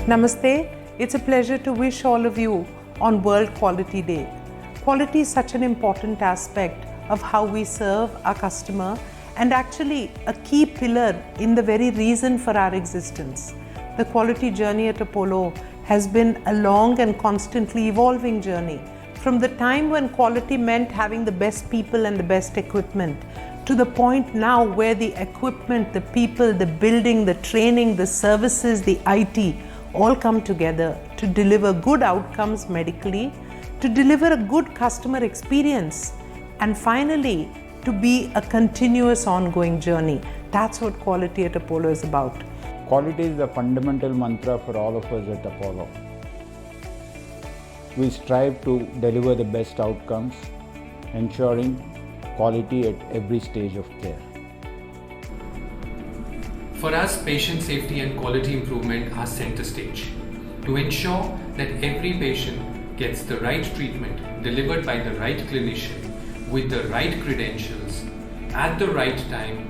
Namaste. It's a pleasure to wish all of you on World Quality Day. Quality is such an important aspect of how we serve our customer and actually a key pillar in the very reason for our existence. The quality journey at Apollo has been a long and constantly evolving journey. From the time when quality meant having the best people and the best equipment, to the point now where the equipment, the people, the building, the training, the services, the IT all come together to deliver good outcomes medically, to deliver a good customer experience, and finally to be a continuous ongoing journey. That's what quality at Apollo is about. Quality is the fundamental mantra for all of us at Apollo. We strive to deliver the best outcomes, ensuring quality at every stage of care. For us, patient safety and quality improvement are center stage. To ensure that every patient gets the right treatment delivered by the right clinician with the right credentials at the right time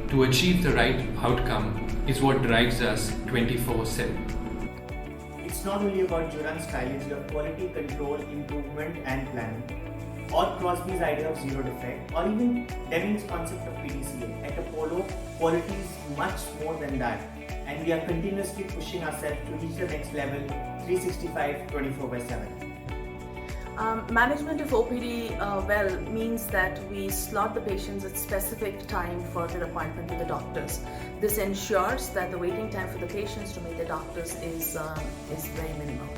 to achieve the right outcome is what drives us 24/7. It's not only about Joran's strategy of quality control, improvement and planning, or Crosby's idea of zero defect, or even Deming's concept of PDCA. At Apollo, quality is much more than that, and we are continuously pushing ourselves to reach the next level 365 24/7. Management of OPD well means that we slot the patients at specific time for their appointment with the doctors. This ensures that the waiting time for the patients to meet the doctors is very minimal.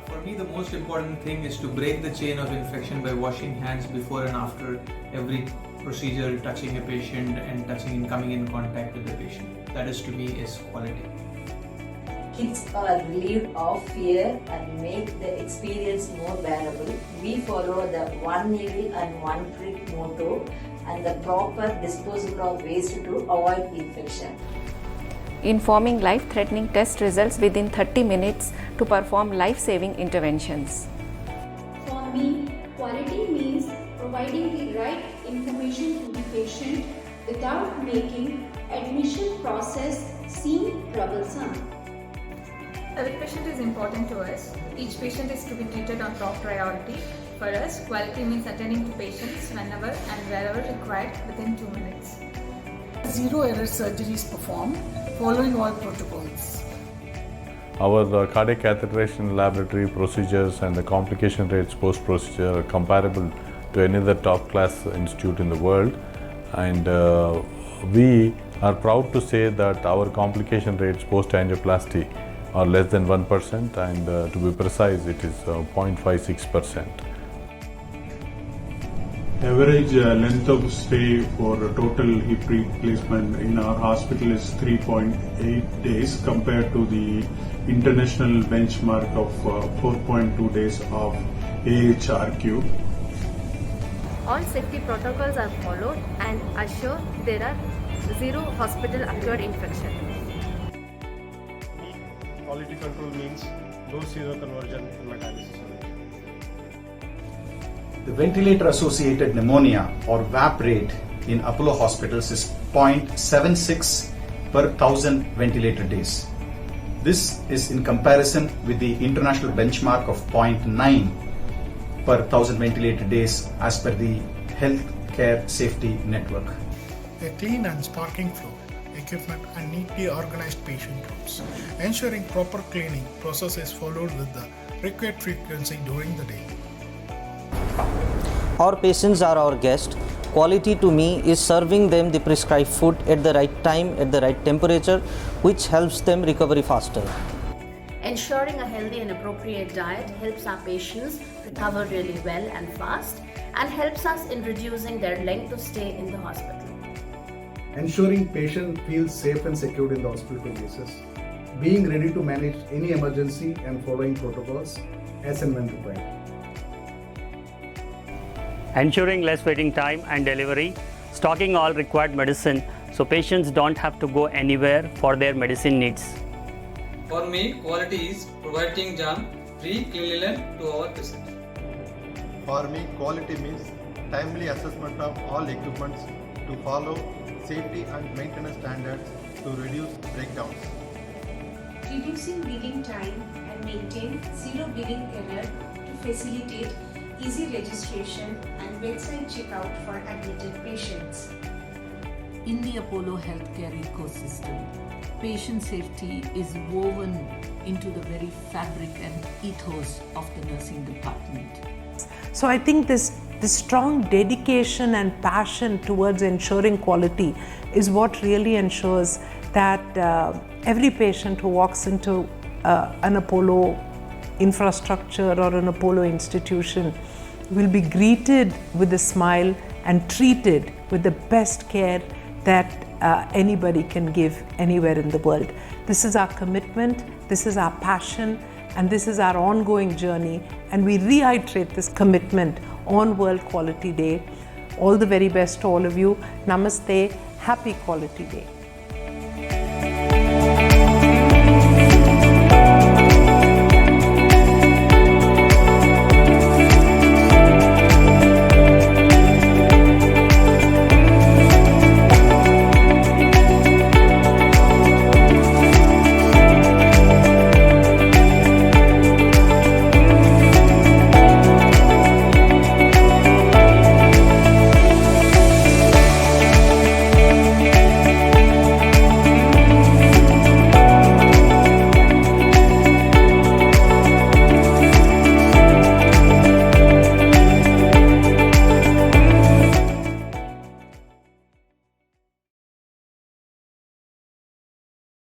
For me, the most important thing is to break the chain of infection by washing hands before and after every procedure, touching a patient and coming in contact with the patient. That is to me is quality. Kids are relieved of fear and make the experience more bearable. We follow the one needle and one prick motto and the proper disposal of waste to avoid infection. Informing life-threatening test results within 30 minutes to perform life-saving interventions. For me, quality means providing the right information to the patient without making admission process seem troublesome. Every patient is important to us. Each patient is to be treated on top priority. For us, quality means attending to patients whenever and wherever required within 2 minutes. Zero error surgeries performed following all protocols. Our cardiac catheterization laboratory procedures and the complication rates post-procedure are comparable to any other top-class institute in the world, and we are proud to say that our complication rates post-angioplasty are less than 1%, and to be precise, it is 0.56%. Average length of stay for total hip replacement in our hospital is 3.8 days compared to the international benchmark of 4.2 days of AHRQ. All safety protocols are followed and assure there are zero hospital acquired infection. Quality control means low seroconversion in my dialysis unit. The ventilator-associated pneumonia or VAP rate in Apollo hospitals is 0.76 per 1000 ventilator days. This is in comparison with the international benchmark of 0.9 per 1000 ventilator days as per the Healthcare Safety Network. A clean and sparkling floor, equipment and neatly organized patient rooms, ensuring proper cleaning process is followed with the required frequency during the day. Our patients are our guests. Quality to me is serving them the prescribed food at the right time, at the right temperature, which helps them recover faster. Ensuring a healthy and appropriate diet helps our patients recover really well and fast, and helps us in reducing their length of stay in the hospital. Ensuring patient feels safe and secure in the hospital premises. Being ready to manage any emergency and following protocols as and when required. Ensuring less waiting time and delivery, stocking all required medicine so patients don't have to go anywhere for their medicine needs. For me, quality is providing germ-free clean linen to our patients. For me, quality means timely assessment of all equipments to follow safety and maintenance standards to reduce breakdowns. reducing billing time and maintain zero billing error to facilitate easy registration and bedside checkout for admitted patients. In the Apollo Healthcare ecosystem, patient safety is woven into the very fabric and ethos of the nursing department. So I think this strong dedication and passion towards ensuring quality is what really ensures that every patient who walks into an Apollo infrastructure or an Apollo institution will be greeted with a smile and treated with the best care that anybody can give anywhere in the world. This is our commitment, this is our passion, and this is our ongoing journey, and we reiterate this commitment on World Quality Day. All the very best to all of you. Namaste. Happy Quality Day.